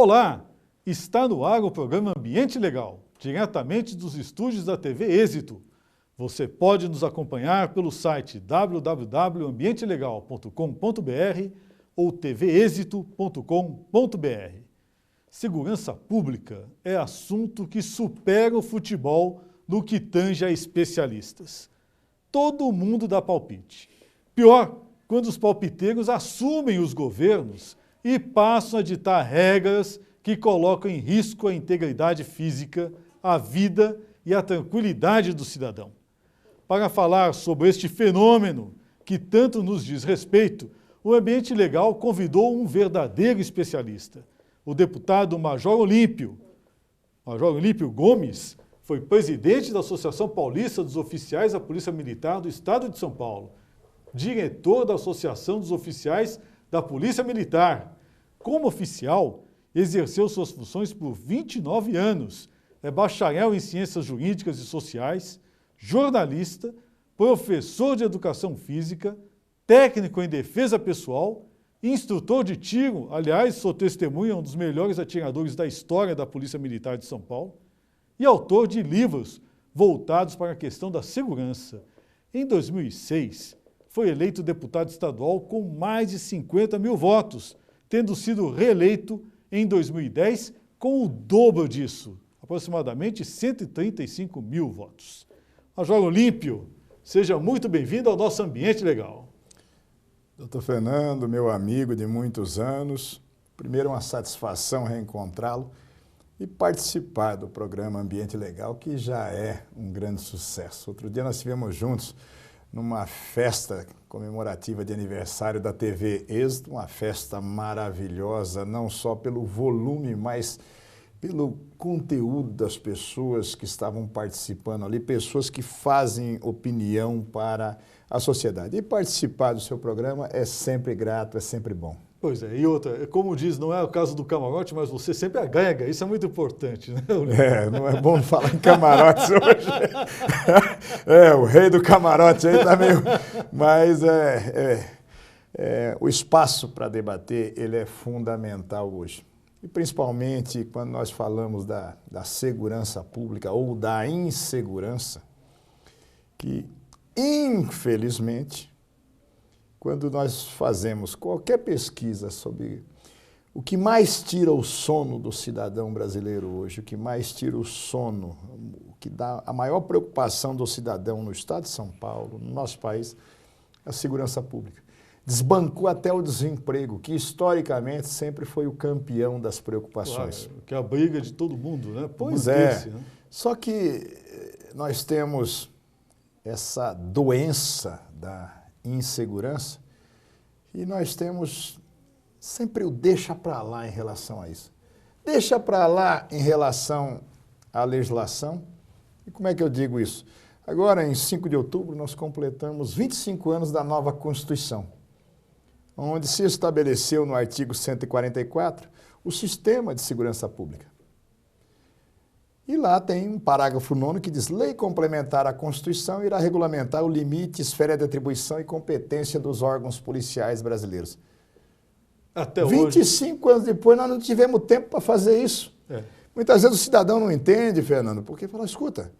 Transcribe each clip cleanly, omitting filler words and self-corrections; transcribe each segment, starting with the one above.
Olá, está no ar o programa Ambiente Legal, diretamente dos estúdios da TV Êxito. Você pode nos acompanhar pelo site www.ambientelegal.com.br ou tvexito.com.br. Segurança pública é assunto que supera o futebol no que tange a especialistas. Todo mundo dá palpite. Pior, quando os palpiteiros assumem os governos e passam a ditar regras que colocam em risco a integridade física, a vida e a tranquilidade do cidadão. Para falar sobre este fenômeno que tanto nos diz respeito, o Ambiente Legal convidou um verdadeiro especialista. O deputado Major Olímpio Gomes foi presidente da Associação Paulista dos Oficiais da Polícia Militar do Estado de São Paulo, diretor da Associação dos Oficiais da Polícia Militar. Como oficial, exerceu suas funções por 29 anos. É bacharel em Ciências Jurídicas e Sociais, jornalista, professor de Educação Física, técnico em Defesa Pessoal, instrutor de tiro, aliás, sou testemunha, um dos melhores atiradores da história da Polícia Militar de São Paulo, e autor de livros voltados para a questão da segurança. Em 2006, foi eleito deputado estadual com mais de 50 mil votos, tendo sido reeleito em 2010 com o dobro disso, aproximadamente 135 mil votos. Major Olímpio, seja muito bem-vindo ao nosso Ambiente Legal. Doutor Fernando, meu amigo de muitos anos, primeiro uma satisfação reencontrá-lo e participar do programa Ambiente Legal, que já é um grande sucesso. Outro dia nós estivemos juntos numa festa comemorativa de aniversário da TV Êxito, uma festa maravilhosa, não só pelo volume, mas pelo conteúdo das pessoas que estavam participando ali, pessoas que fazem opinião para a sociedade. E participar do seu programa é sempre grato, é sempre bom. Pois é, e outra, como diz, não é o caso do camarote, mas você sempre agrega, isso é muito importante, né? Não é bom falar em camarotes hoje. O rei do camarote aí tá meio... Mas o espaço para debater, ele é fundamental hoje. E principalmente quando nós falamos da segurança pública ou da insegurança, que infelizmente, quando nós fazemos qualquer pesquisa sobre o que mais tira o sono do cidadão brasileiro hoje, o que mais tira o sono, o que dá a maior preocupação do cidadão no estado de São Paulo, no nosso país, é a segurança pública. Desbancou até o desemprego, que historicamente sempre foi o campeão das preocupações. Claro, que é a briga de todo mundo, né? Pois é, né? Só que nós temos essa doença da insegurança e nós temos sempre o deixa para lá em relação a isso. Deixa para lá em relação à legislação. E como é que eu digo isso? Agora, em 5 de outubro, nós completamos 25 anos da nova Constituição, onde se estabeleceu no artigo 144 o sistema de segurança pública. E lá tem um parágrafo 9º que diz: lei complementar à Constituição irá regulamentar o limite, esfera de atribuição e competência dos órgãos policiais brasileiros. Até 25 anos depois nós não tivemos tempo para fazer isso. Muitas vezes o cidadão não entende, Fernando, porque fala, escuta,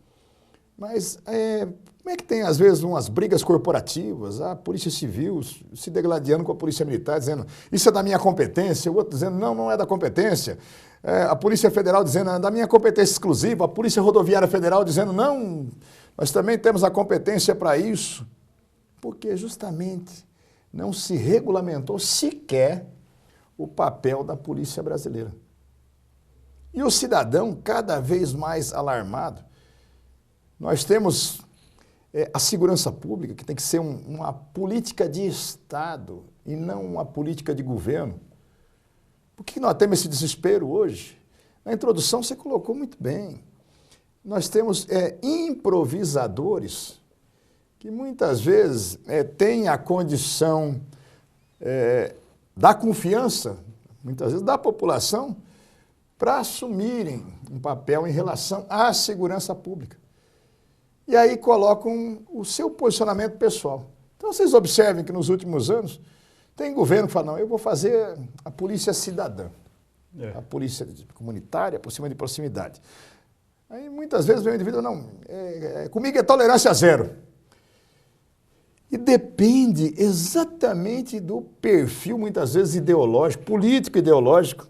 mas como é que tem às vezes umas brigas corporativas, a Polícia Civil se degladiando com a Polícia Militar, dizendo isso é da minha competência, o outro dizendo não é da competência. A Polícia Federal dizendo, é da minha competência exclusiva, a Polícia Rodoviária Federal dizendo, não, nós também temos a competência para isso, porque justamente não se regulamentou sequer o papel da polícia brasileira. E o cidadão cada vez mais alarmado. Nós temos a segurança pública, que tem que ser uma política de Estado e não uma política de governo. Por que nós temos esse desespero hoje? Na introdução você colocou muito bem. Nós temos improvisadores que muitas vezes têm a condição da confiança, muitas vezes da população, para assumirem um papel em relação à segurança pública. E aí colocam o seu posicionamento pessoal. Então vocês observem que nos últimos anos tem governo que fala, não, eu vou fazer a polícia cidadã. A polícia comunitária, por cima de proximidade. Aí muitas vezes vem o indivíduo, não, comigo é tolerância zero. E depende exatamente do perfil, muitas vezes ideológico, político ideológico.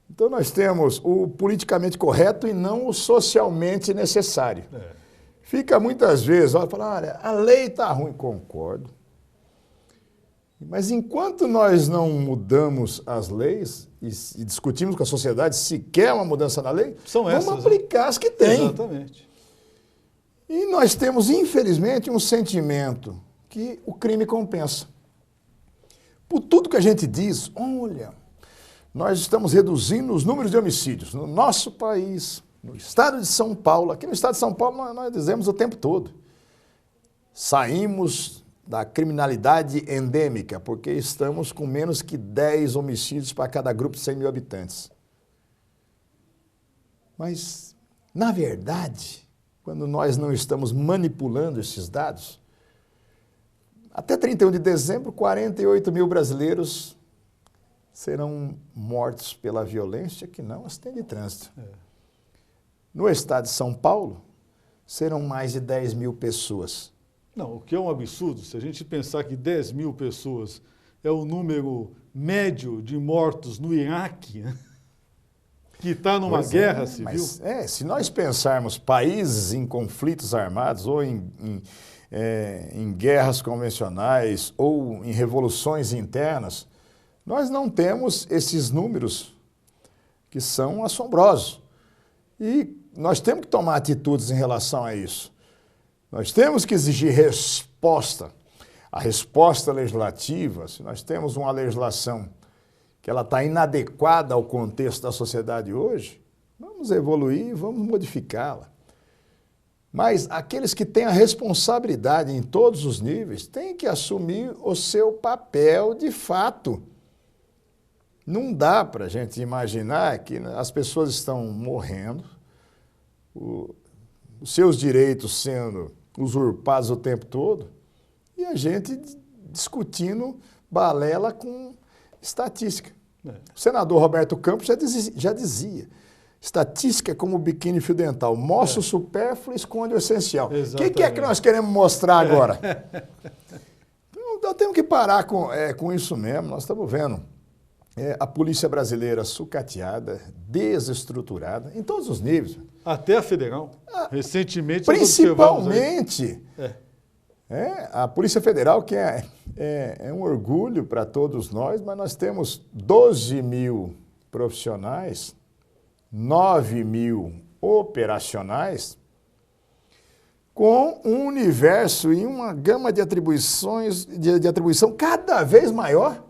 Então nós temos o politicamente correto e não o socialmente necessário. Fica muitas vezes, olha, a lei está ruim, concordo. Mas enquanto nós não mudamos as leis e discutimos com a sociedade se quer uma mudança na lei, vamos aplicar as que tem. Exatamente. E nós temos, infelizmente, um sentimento que o crime compensa. Por tudo que a gente diz, olha, nós estamos reduzindo os números de homicídios no nosso país, no estado de São Paulo. Aqui no estado de São Paulo nós dizemos o tempo todo. Saímos da criminalidade endêmica, porque estamos com menos que 10 homicídios para cada grupo de 100 mil habitantes. Mas, na verdade, quando nós não estamos manipulando esses dados, até 31 de dezembro, 48 mil brasileiros serão mortos pela violência que não acidente de trânsito. No estado de São Paulo, serão mais de 10 mil pessoas. Não, o que é um absurdo, se a gente pensar que 10 mil pessoas é o número médio de mortos no Iraque, né? Que está numa guerra civil. Mas, se nós pensarmos países em conflitos armados ou em guerras convencionais ou em revoluções internas, nós não temos esses números que são assombrosos. E nós temos que tomar atitudes em relação a isso. Nós temos que exigir resposta. A resposta legislativa, se nós temos uma legislação que ela está inadequada ao contexto da sociedade hoje, vamos evoluir, vamos modificá-la. Mas aqueles que têm a responsabilidade em todos os níveis têm que assumir o seu papel de fato. Não dá para a gente imaginar que as pessoas estão morrendo, os seus direitos sendo usurpados o tempo todo, e a gente discutindo balela com estatística. O senador Roberto Campos já dizia, estatística é como o biquíni e fio dental, mostra o supérfluo e esconde o essencial. O que é que nós queremos mostrar agora? Então, nós temos que parar com isso mesmo, nós estamos vendo a polícia brasileira sucateada, desestruturada, em todos os níveis. Até a federal. Recentemente, principalmente a Polícia Federal, que é um orgulho para todos nós, mas nós temos 12 mil profissionais, 9 mil operacionais, com um universo e uma gama de atribuições, de atribuição cada vez maior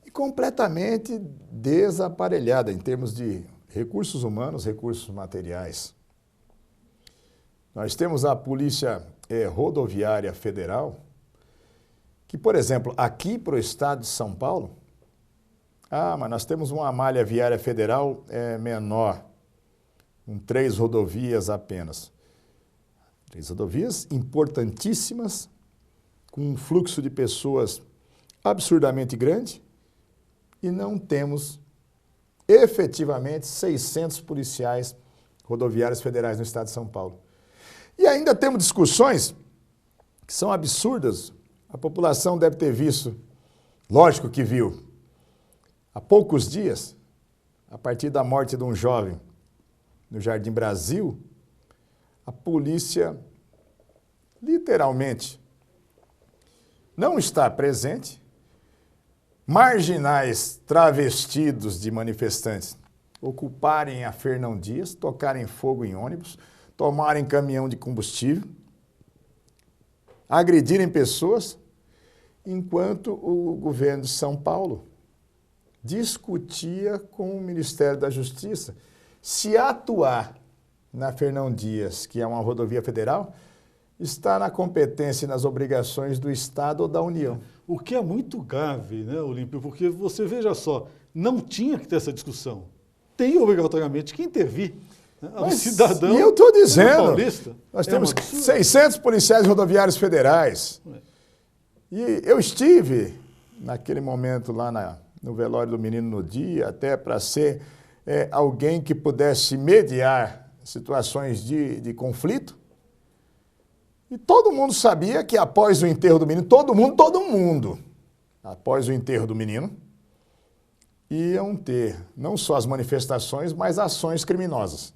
e completamente desaparelhada em termos de recursos humanos, recursos materiais. Nós temos a Polícia Rodoviária Federal, que, por exemplo, aqui para o estado de São Paulo, mas nós temos uma malha viária federal menor, com 3 rodovias apenas. 3 rodovias importantíssimas, com um fluxo de pessoas absurdamente grande, e não temos efetivamente 600 policiais rodoviários federais no estado de São Paulo. E ainda temos discussões que são absurdas. A população deve ter visto, lógico que viu, há poucos dias, a partir da morte de um jovem no Jardim Brasil, a polícia literalmente não está presente, marginais travestidos de manifestantes ocuparem a Fernão Dias, tocarem fogo em ônibus, tomarem caminhão de combustível, agredirem pessoas, enquanto o governo de São Paulo discutia com o Ministério da Justiça se atuar na Fernão Dias, que é uma rodovia federal, está na competência e nas obrigações do Estado ou da União. O que é muito grave, né, Olímpio? Porque você veja só, não tinha que ter essa discussão. Tem obrigatoriamente que intervir. Né? O cidadão. E eu estou dizendo, paulista, nós temos 600 policiais rodoviários federais. E eu estive, naquele momento, lá no velório do menino no dia, até para ser alguém que pudesse mediar situações de conflito. E todo mundo sabia que após o enterro do menino, todo mundo, após o enterro do menino, iam ter não só as manifestações, mas ações criminosas.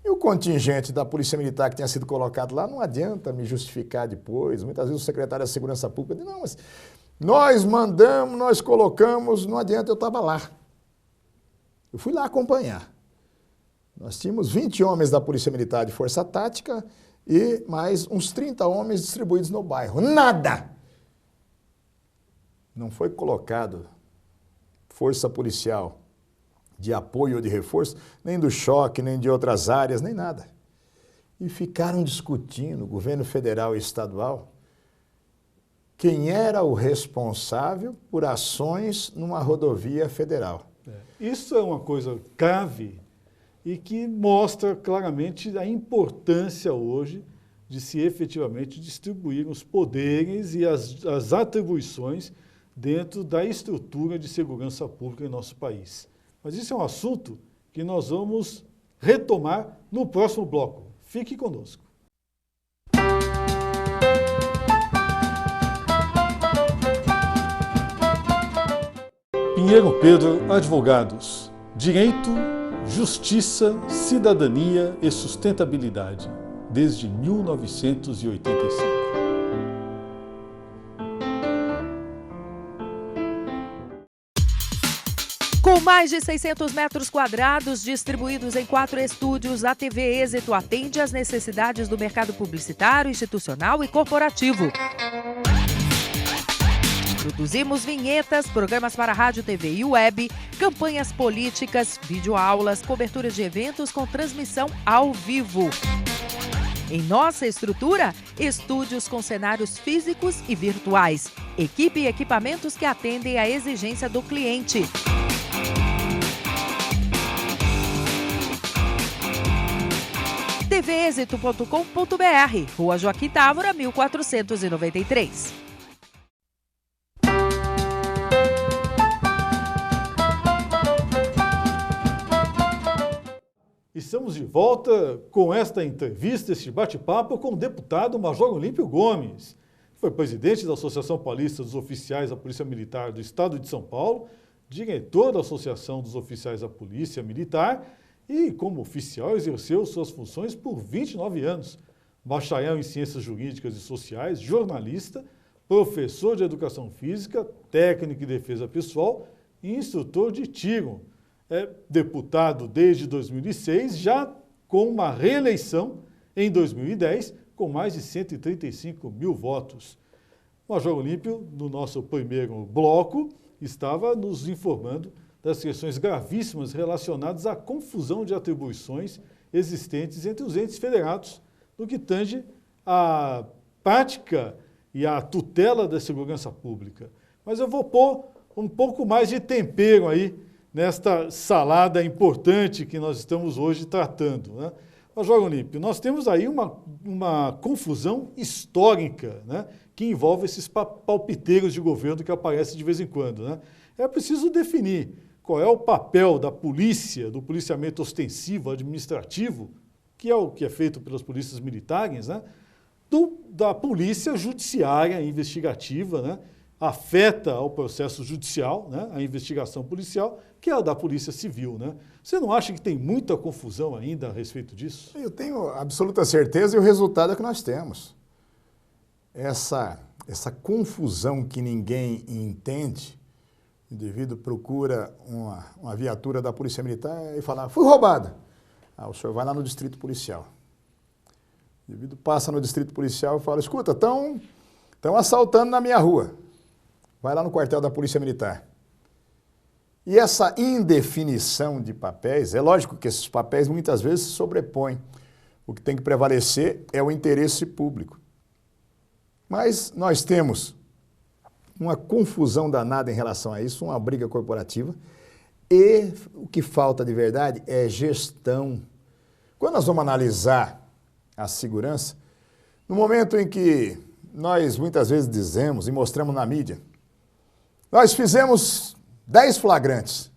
E o contingente da Polícia Militar que tinha sido colocado lá, não adianta me justificar depois. Muitas vezes o secretário da Segurança Pública diz, não, mas nós mandamos, nós colocamos, não adianta, eu estava lá. Eu fui lá acompanhar. Nós tínhamos 20 homens da Polícia Militar de Força Tática e mais uns 30 homens distribuídos no bairro. Nada! Não foi colocado força policial de apoio ou de reforço, nem do choque, nem de outras áreas, nem nada. E ficaram discutindo, governo federal e estadual, quem era o responsável por ações numa rodovia federal. Isso é uma coisa grave e que mostra claramente a importância hoje de se efetivamente distribuir os poderes e as atribuições dentro da estrutura de segurança pública em nosso país. Mas isso é um assunto que nós vamos retomar no próximo bloco. Fique conosco. Pinheiro Pedro Advogados. Direito, justiça, cidadania e sustentabilidade. Desde 1985. Com mais de 600 metros quadrados distribuídos em 4 estúdios, a TV Êxito atende às necessidades do mercado publicitário, institucional e corporativo. Produzimos vinhetas, programas para rádio, TV e web, campanhas políticas, videoaulas, coberturas de eventos com transmissão ao vivo. Em nossa estrutura, estúdios com cenários físicos e virtuais, equipe e equipamentos que atendem à exigência do cliente. tvexito.com.br, Rua Joaquim Távora, 1493. Estamos de volta com esta entrevista, este bate-papo com o deputado Major Olímpio Gomes, que foi presidente da Associação Paulista dos Oficiais da Polícia Militar do Estado de São Paulo, diretor da Associação dos Oficiais da Polícia Militar e, como oficial, exerceu suas funções por 29 anos. Bacharel em Ciências Jurídicas e Sociais, jornalista, professor de Educação Física, técnico em Defesa Pessoal e instrutor de tiro. É deputado desde 2006, já com uma reeleição em 2010, com mais de 135 mil votos. O Major Olímpio, no nosso primeiro bloco, estava nos informando das questões gravíssimas relacionadas à confusão de atribuições existentes entre os entes federados, no que tange à prática e à tutela da segurança pública. Mas eu vou pôr um pouco mais de tempero aí nesta salada importante que nós estamos hoje tratando, né? Major Olímpio, nós temos aí uma confusão histórica, né, que envolve esses palpiteiros de governo que aparecem de vez em quando, né? É preciso definir qual é o papel da polícia, do policiamento ostensivo, administrativo, que é o que é feito pelas polícias militares, né, da polícia judiciária investigativa, né, afeta ao processo judicial, né, a investigação policial, que é a da polícia civil, né? Você não acha que tem muita confusão ainda a respeito disso? Eu tenho absoluta certeza e o resultado é o que nós temos. Essa confusão que ninguém entende, o indivíduo procura uma viatura da Polícia Militar e fala, fui roubado. O senhor vai lá no distrito policial. O indivíduo passa no distrito policial e fala, escuta, estão assaltando na minha rua. Vai lá no quartel da Polícia Militar. E essa indefinição de papéis, é lógico que esses papéis muitas vezes se sobrepõem. O que tem que prevalecer é o interesse público. Mas nós temos uma confusão danada em relação a isso, uma briga corporativa, e o que falta de verdade é gestão. Quando nós vamos analisar a segurança, no momento em que nós muitas vezes dizemos e mostramos na mídia, nós fizemos 10 flagrantes.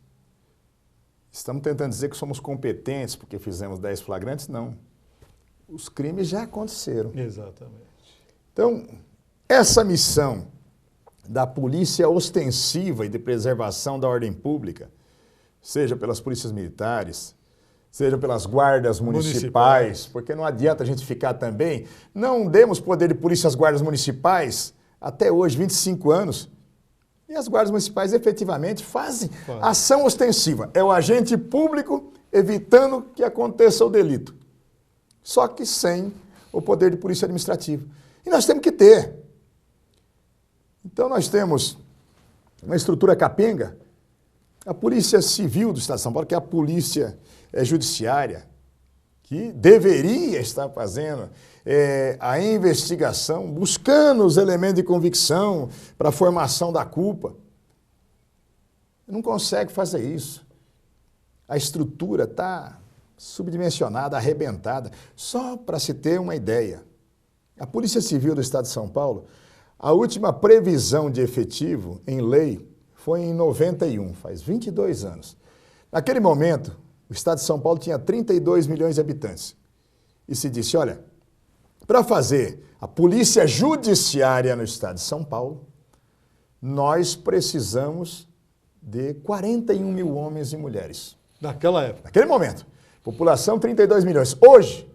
Estamos tentando dizer que somos competentes porque fizemos 10 flagrantes? Não. Os crimes já aconteceram. Exatamente. Então, essa missão da polícia ostensiva e de preservação da ordem pública, seja pelas polícias militares, seja pelas guardas municipais, porque não adianta a gente ficar também, não demos poder de polícia às guardas municipais, até hoje, 25 anos, e as guardas municipais efetivamente fazem ação ostensiva. É o agente público evitando que aconteça o delito, só que sem o poder de polícia administrativa. E nós temos que ter. Então nós temos uma estrutura capenga, a Polícia Civil do Estado de São Paulo, que é a polícia judiciária, que deveria estar fazendo a investigação, buscando os elementos de convicção para a formação da culpa. Não consegue fazer isso. A estrutura está subdimensionada, arrebentada. Só para se ter uma ideia, a Polícia Civil do Estado de São Paulo, a última previsão de efetivo em lei foi em 91, faz 22 anos. Naquele momento, o Estado de São Paulo tinha 32 milhões de habitantes. E se disse, olha, para fazer a polícia judiciária no Estado de São Paulo, nós precisamos de 41 mil homens e mulheres. Naquela época. Naquele momento. População 32 milhões. Hoje,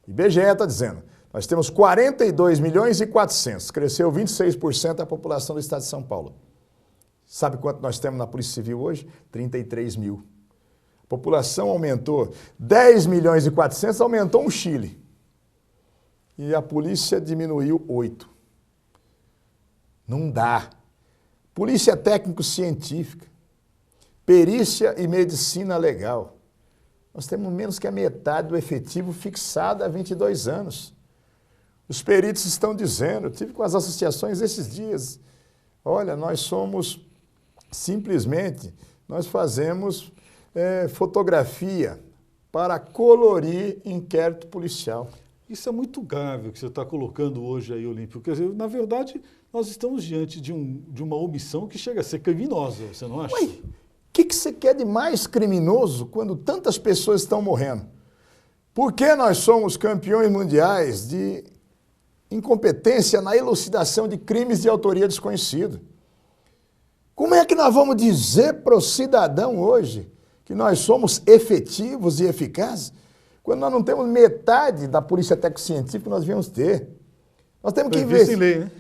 IBGE está dizendo, nós temos 42 milhões e 400. Cresceu 26% a população do Estado de São Paulo. Sabe quanto nós temos na Polícia Civil hoje? 33 mil. A população aumentou 10 milhões e 400, aumentou um Chile. E a polícia diminuiu 8. Não dá. Polícia técnico-científica, perícia e medicina legal. Nós temos menos que a metade do efetivo fixado há 22 anos. Os peritos estão dizendo, eu tive com as associações esses dias, olha, nós somos simplesmente, nós fazemos fotografia para colorir inquérito policial. Isso é muito grave o que você está colocando hoje aí, Olímpio. Quer dizer, na verdade, nós estamos diante de uma omissão que chega a ser criminosa, você não acha? O que você quer de mais criminoso quando tantas pessoas estão morrendo? Por que nós somos campeões mundiais de incompetência na elucidação de crimes de autoria desconhecida? Como é que nós vamos dizer para o cidadão hoje que nós somos efetivos e eficazes quando nós não temos metade da polícia técnico-científica que nós devíamos ter? Nós temos que investir. Previsto em lei, né?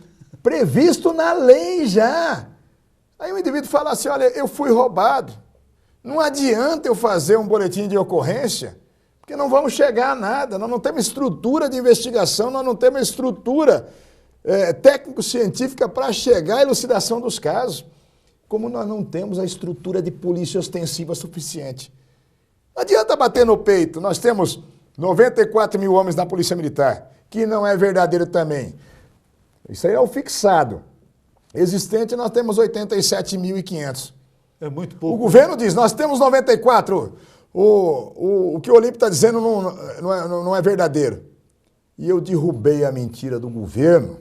Previsto na lei já. Aí o indivíduo fala assim, olha, eu fui roubado. Não adianta eu fazer um boletim de ocorrência, porque não vamos chegar a nada. Nós não temos estrutura de investigação, nós não temos estrutura técnico-científica para chegar à elucidação dos casos. Como nós não temos a estrutura de polícia ostensiva suficiente. Não adianta bater no peito. Nós temos 94 mil homens na Polícia Militar, que não é verdadeiro também. Isso aí é o fixado. Existente, nós temos 87.500. É muito pouco. O governo diz, nós temos 94. O que o Olímpio está dizendo não é verdadeiro. E eu derrubei a mentira do governo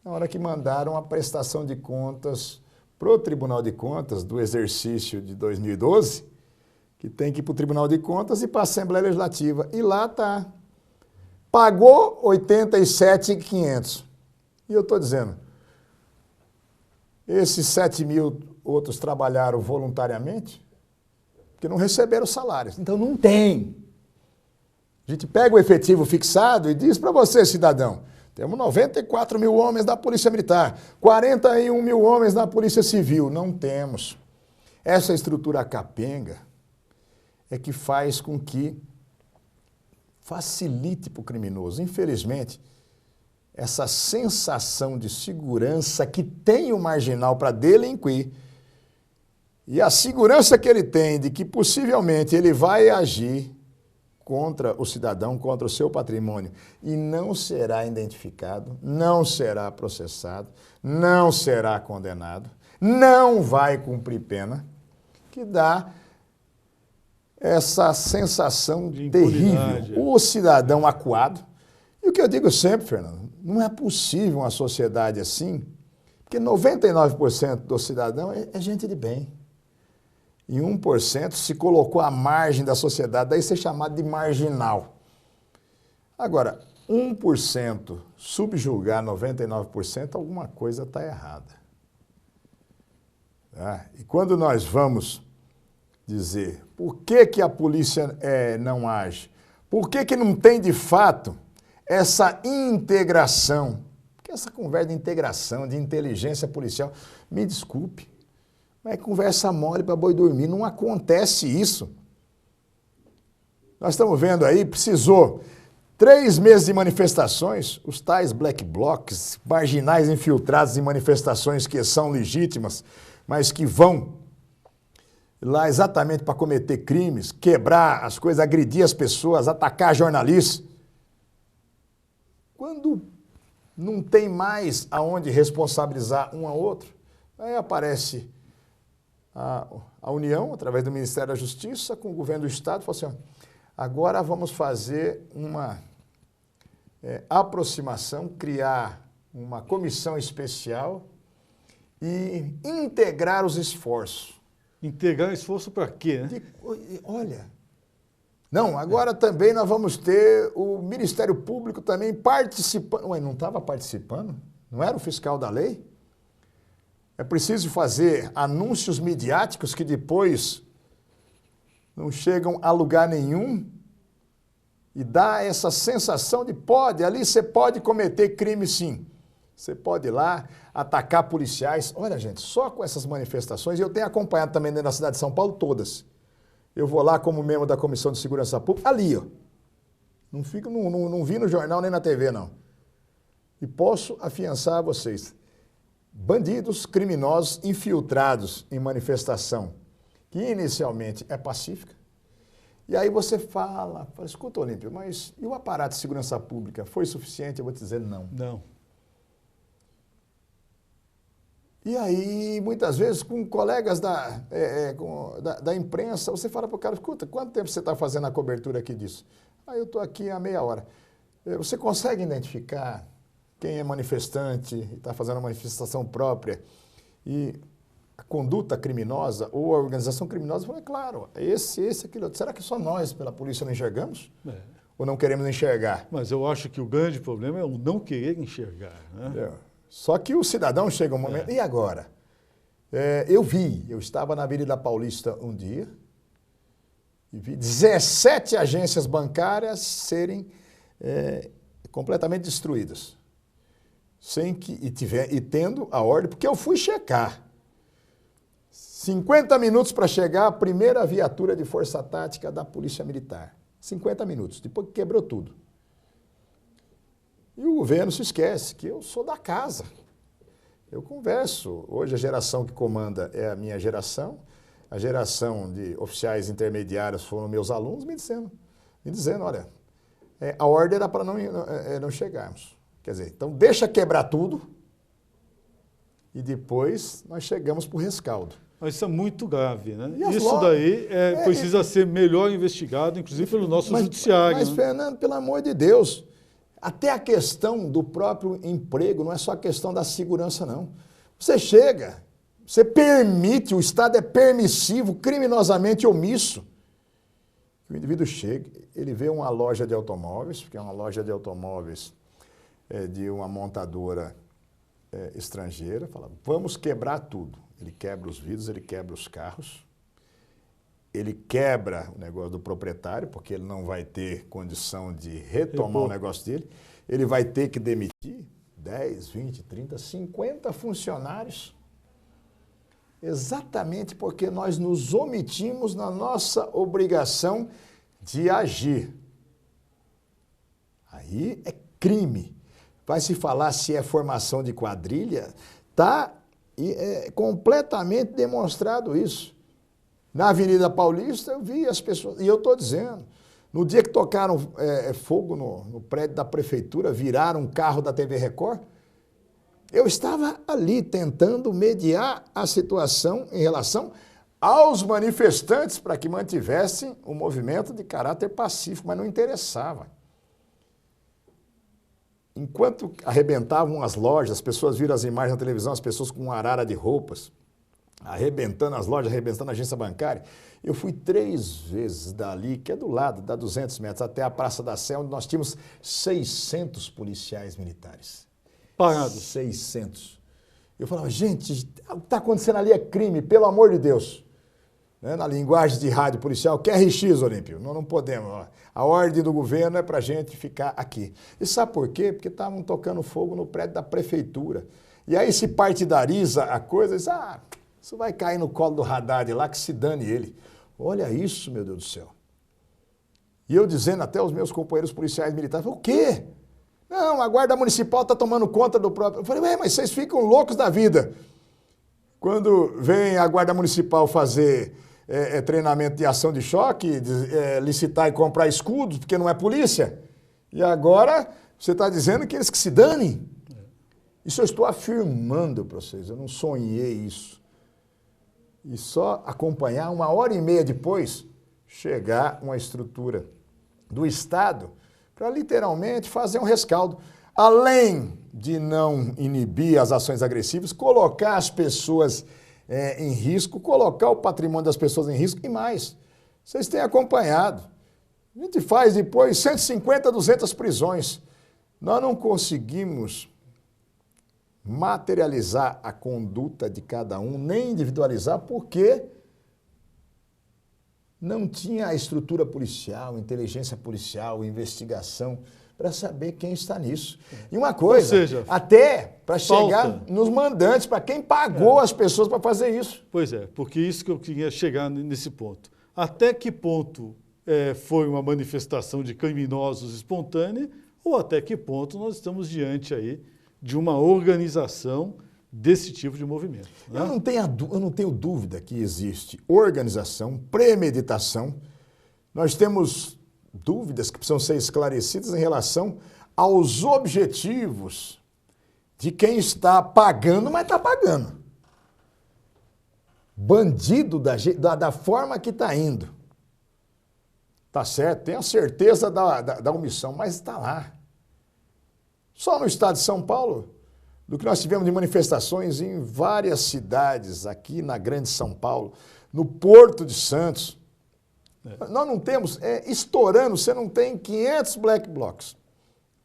na hora que mandaram a prestação de contas para o Tribunal de Contas do exercício de 2012, que tem que ir para o Tribunal de Contas e para a Assembleia Legislativa. E lá está. Pagou 87.500. E eu estou dizendo, esses 7 mil outros trabalharam voluntariamente, porque não receberam salários. Então não tem. A gente pega o efetivo fixado e diz para você, cidadão, temos 94 mil homens da Polícia Militar, 41 mil homens da Polícia Civil. Não temos. Essa estrutura capenga é que faz com que facilite para o criminoso. Infelizmente, essa sensação de segurança que tem o marginal para delinquir e a segurança que ele tem de que possivelmente ele vai agir contra o cidadão, contra o seu patrimônio e não será identificado, não será processado, não será condenado, não vai cumprir pena, que dá essa sensação terrível. O cidadão acuado. E o que eu digo sempre, Fernando, não é possível uma sociedade assim, porque 99% do cidadão é gente de bem. em 1% se colocou à margem da sociedade, daí ser chamado de marginal. Agora, 1% subjugar 99%, alguma coisa está errada. Tá? E quando nós vamos dizer por que a polícia não age, por que não tem de fato essa integração, porque essa conversa de integração, de inteligência policial, me desculpe, mas é conversa mole para boi dormir, não acontece isso. Nós estamos vendo aí, precisou 3 meses de manifestações, os tais black blocs, marginais infiltrados em manifestações que são legítimas, mas que vão lá exatamente para cometer crimes, quebrar as coisas, agredir as pessoas, atacar jornalistas. Quando não tem mais aonde responsabilizar um ao outro, aí aparece a União, através do Ministério da Justiça, com o governo do Estado, e fala assim, ó, agora vamos fazer uma aproximação, criar uma comissão especial e integrar os esforços. Integrar esforço para quê, né? Olha, não, agora também nós vamos ter o Ministério Público também participando. Ué, não estava participando? Não era o fiscal da lei? É preciso fazer anúncios midiáticos que depois não chegam a lugar nenhum e dá essa sensação de ali você pode cometer crime sim. Você pode ir lá atacar policiais. Olha, gente, só com essas manifestações, eu tenho acompanhado também dentro da cidade de São Paulo todas. Eu vou lá como membro da Comissão de Segurança Pública, ali, ó. Não vi no jornal nem na TV, não. E posso afiançar a vocês. Bandidos, criminosos, infiltrados em manifestação, que inicialmente é pacífica. E aí você fala, escuta, Olímpio, mas e o aparato de segurança pública foi suficiente? Eu vou te dizer não. Não. E aí, muitas vezes, com colegas da imprensa, você fala para o cara, escuta, quanto tempo você está fazendo a cobertura aqui disso? Ah, eu estou aqui há meia hora. Você consegue identificar quem é manifestante e está fazendo uma manifestação própria e a conduta criminosa ou a organização criminosa? Fala, claro, aquilo. Será que só nós, pela polícia, não enxergamos? Ou não queremos enxergar? Mas eu acho que o grande problema é o não querer enxergar, né? Só que o cidadão chega um momento... E agora? Eu estava na Avenida Paulista um dia e vi 17 agências bancárias serem completamente destruídas. E tendo a ordem, porque eu fui checar. 50 minutos para chegar a primeira viatura de força tática da Polícia Militar. 50 minutos, depois que quebrou tudo. E o governo se esquece que eu sou da casa. Eu converso. Hoje a geração que comanda é a minha geração. A geração de oficiais intermediários foram meus alunos me dizendo, olha, a ordem era para não chegarmos. Quer dizer, então deixa quebrar tudo e depois nós chegamos para o rescaldo. Mas isso é muito grave, né? Isso daí precisa ser melhor investigado, inclusive pelo nosso judiciário. Mas, né? Fernando, pelo amor de Deus, até a questão do próprio emprego não é só a questão da segurança, não. Você chega, você permite, o Estado é permissivo, criminosamente omisso. O indivíduo chega, ele vê uma loja de automóveis, porque é uma loja de automóveis de uma montadora estrangeira, fala, vamos quebrar tudo. Ele quebra os vidros, ele quebra os carros, ele quebra o negócio do proprietário, porque ele não vai ter condição de retomar o negócio dele, ele vai ter que demitir 10, 20, 30, 50 funcionários, exatamente porque nós nos omitimos na nossa obrigação de agir. Aí é crime. Vai se falar se é formação de quadrilha, tá? E é completamente demonstrado isso. Na Avenida Paulista, eu vi as pessoas, e eu estou dizendo, no dia que tocaram fogo no prédio da prefeitura, viraram um carro da TV Record, eu estava ali tentando mediar a situação em relação aos manifestantes para que mantivessem o movimento de caráter pacífico, mas não interessava. Enquanto arrebentavam as lojas, as pessoas viram as imagens na televisão, as pessoas com uma arara de roupas, arrebentando as lojas, arrebentando a agência bancária. Eu fui 3 vezes dali, que é do lado, dá 200 metros, até a Praça da Sé, onde nós tínhamos 600 policiais militares. Parados. 600. Eu falava, gente, o que está acontecendo ali é crime, pelo amor de Deus. Né? Na linguagem de rádio policial, QRX, Olímpio, nós não podemos. Ó. A ordem do governo é para a gente ficar aqui. E sabe por quê? Porque estavam tocando fogo no prédio da prefeitura. E aí se partidariza a coisa, diz, isso vai cair no colo do Haddad lá, que se dane ele. Olha isso, meu Deus do céu. E eu dizendo até aos meus companheiros policiais militares, o quê? Não, a guarda municipal está tomando conta do próprio... Eu falei, mas vocês ficam loucos da vida. Quando vem a guarda municipal fazer treinamento de ação de choque, licitar e comprar escudos, porque não é polícia, e agora você está dizendo que eles que se danem. Isso eu estou afirmando para vocês, eu não sonhei isso. E só acompanhar 1h30 depois, chegar uma estrutura do Estado para literalmente fazer um rescaldo. Além de não inibir as ações agressivas, colocar as pessoas em risco, colocar o patrimônio das pessoas em risco e mais. Vocês têm acompanhado. A gente faz depois 150, 200 prisões. Nós não conseguimos materializar a conduta de cada um, nem individualizar, porque não tinha a estrutura policial, inteligência policial, investigação, para saber quem está nisso. E uma coisa, seja, até para chegar nos mandantes, para quem pagou as pessoas para fazer isso. Pois é, porque isso que eu queria chegar nesse ponto. Até que ponto foi uma manifestação de criminosos espontânea ou até que ponto nós estamos diante aí de uma organização desse tipo de movimento. Né? Eu não tenho dúvida que existe organização, premeditação. Nós temos dúvidas que precisam ser esclarecidas em relação aos objetivos de quem está pagando, mas está pagando. Bandido da forma que está indo. Tá certo, tem a certeza da omissão, mas está lá. Só no estado de São Paulo, do que nós tivemos de manifestações em várias cidades, aqui na Grande São Paulo, no Porto de Santos. Nós não temos, estourando, você não tem 500 black blocs.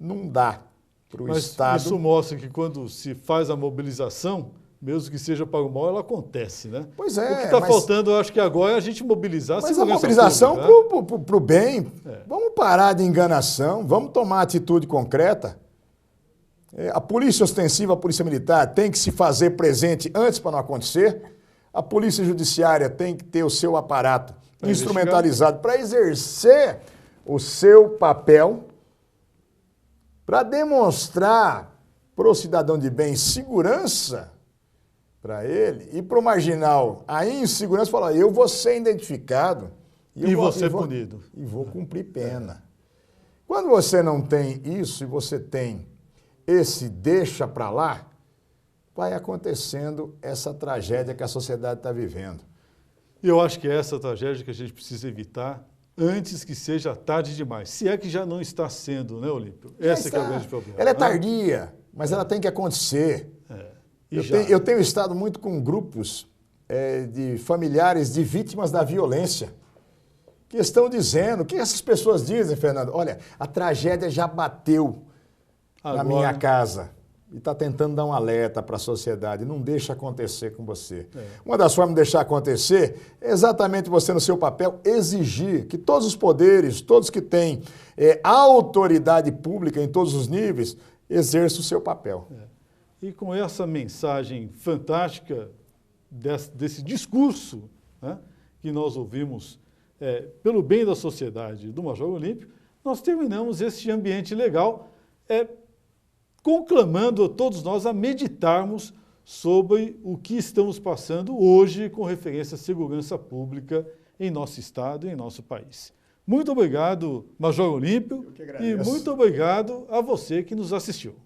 Não dá para o Estado. Isso mostra que quando se faz a mobilização, mesmo que seja para o mal, ela acontece, né? Pois é. O que está faltando, eu acho que agora é a gente mobilizar a segurança pública. Mas a mobilização para o bem. É. Vamos parar de enganação, vamos tomar atitude concreta. A polícia ostensiva, a polícia militar tem que se fazer presente antes para não acontecer. A polícia judiciária tem que ter o seu aparato instrumentalizado para exercer o seu papel, para demonstrar para o cidadão de bem segurança para ele e para o marginal a insegurança, falar, eu vou ser identificado e vou ser punido. E vou cumprir pena. Quando você não tem isso e você tem esse deixa para lá, vai acontecendo essa tragédia que a sociedade está vivendo. Eu acho que é essa tragédia que a gente precisa evitar antes que seja tarde demais. Se é que já não está sendo, né, Olímpio? Esse que é o grande problema. Ela é tardia, mas ela tem que acontecer. Eu tenho estado muito com grupos de familiares de vítimas da violência que estão dizendo, o que essas pessoas dizem, Fernando? Olha, a tragédia já bateu na minha casa e está tentando dar um alerta para a sociedade, não deixa acontecer com você. Uma das formas de deixar acontecer é exatamente você, no seu papel, exigir que todos os poderes, todos que têm autoridade pública em todos os níveis, exerçam o seu papel. E com essa mensagem fantástica desse discurso, né, que nós ouvimos pelo bem da sociedade do Major Olímpio, nós terminamos este ambiente legal conclamando a todos nós a meditarmos sobre o que estamos passando hoje com referência à segurança pública em nosso estado e em nosso país. Muito obrigado, Major Olímpio, e muito obrigado a você que nos assistiu.